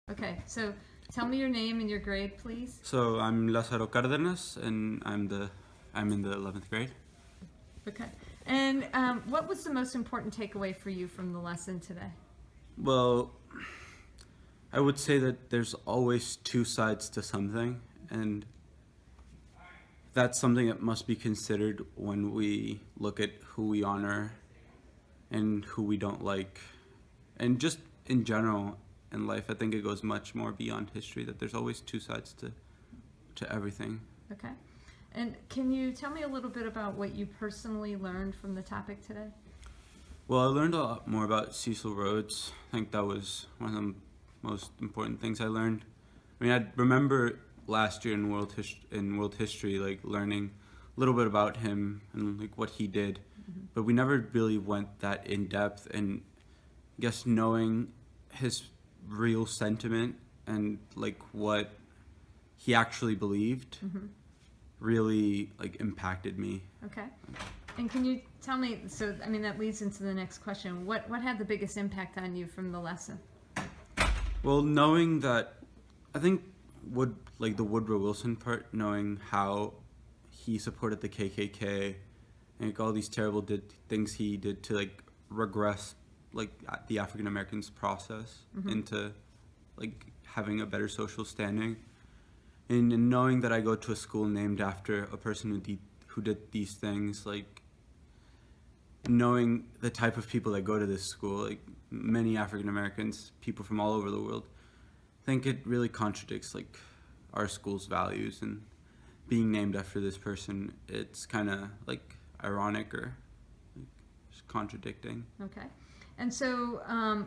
Okay, so tell me your name and your grade, please. So I'm Lázaro Cárdenas, and I'm in the 11th grade. Okay, and what was the most important takeaway for you from the lesson today? Well, I would say that there's always two sides to something, and that's something that must be considered when we look at who we honor and who we don't like. And just in general in life, I think it goes much more beyond history, that there's always two sides to everything. Okay, and can you tell me a little bit about what you personally learned from the topic today? Well, I learned a lot more about Cecil Rhodes. I think that was one of the most important things I learned. I mean, I remember last year in world history, like learning a little bit about him and like what he did, but we never really went that in depth. And I guess knowing his real sentiment and like what he actually believed really like impacted me. Okay, and can you tell me, so I mean that leads into the next question, what had the biggest impact on you from the lesson? Well, knowing that, I think the Woodrow Wilson part, knowing how he supported the KKK and like all these terrible things he did to like regress like the African Americans process into like having a better social standing, and knowing that I go to a school named after a person who did these things, like knowing the type of people that go to this school, like many African Americans, people from all over the world, I think it really contradicts like our school's values, and being named after this person, it's kind of like ironic or like just contradicting. Okay, and so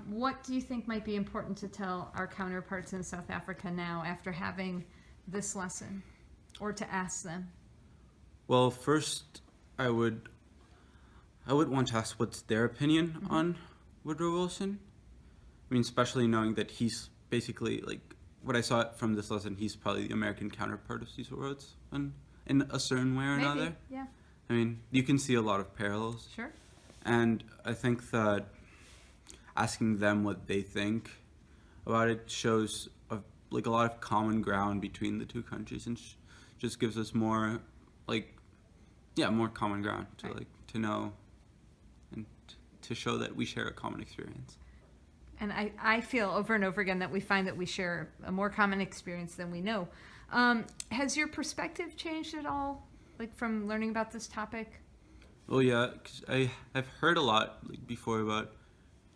what do you think might be important to tell our counterparts in South Africa now after having this lesson, or to ask them? Well, first, I would want to ask what's their opinion on Woodrow Wilson. I mean, especially knowing that he's basically, like, what I saw from this lesson, he's probably the American counterpart of Cecil Rhodes in a certain way or Maybe, another. yeah. I mean, you can see a lot of parallels. Sure. And I think that asking them what they think about it shows like a lot of common ground between the two countries, and just gives us more more common ground to Right. to know and to show that we share a common experience. And I feel over and over again that we find that we share a more common experience than we know. Has your perspective changed at all, like from learning about this topic? Well, yeah, 'cause I've heard a lot like before about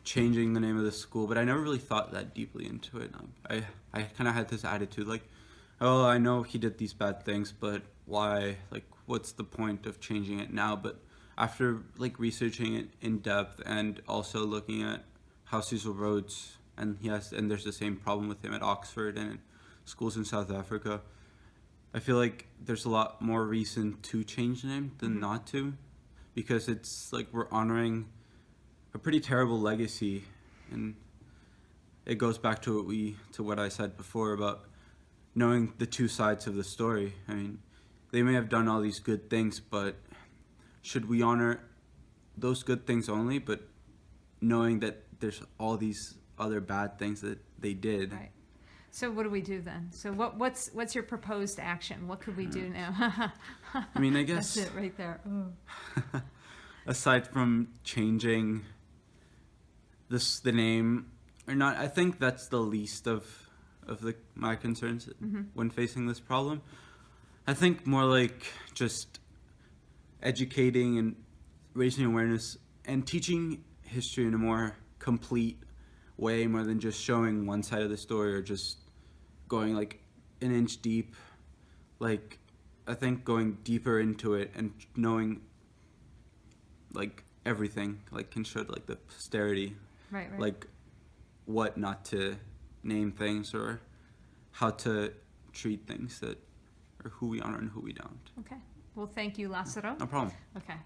changing the name of the school, but I never really thought that deeply into it. I kind of had this attitude like, oh, I know he did these bad things, but why? Like, what's the point of changing it now? But after like researching it in depth and also looking at how Cecil Rhodes, and there's the same problem with him at Oxford and in schools in South Africa, I feel like there's a lot more reason to change the name than not to, because it's like we're honoring a pretty terrible legacy, and it goes back to what I said before about knowing the two sides of the story. I mean, they may have done all these good things, but should we honor those good things only, but knowing that there's all these other bad things that they did? Right. So what do we do then? So what's your proposed action? What could we do now? I mean, I guess that's it right there. Ooh. aside from changing the name or not, I think that's the least of my concerns when facing this problem. I think more like just educating and raising awareness and teaching history in a more complete way, more than just showing one side of the story or just going like an inch deep. Like, I think going deeper into it and knowing like everything like can show like the posterity, Right. like what not to name things or how to treat things, that or who we honor and who we don't. Okay. Well, thank you, Lázaro. No problem. Okay.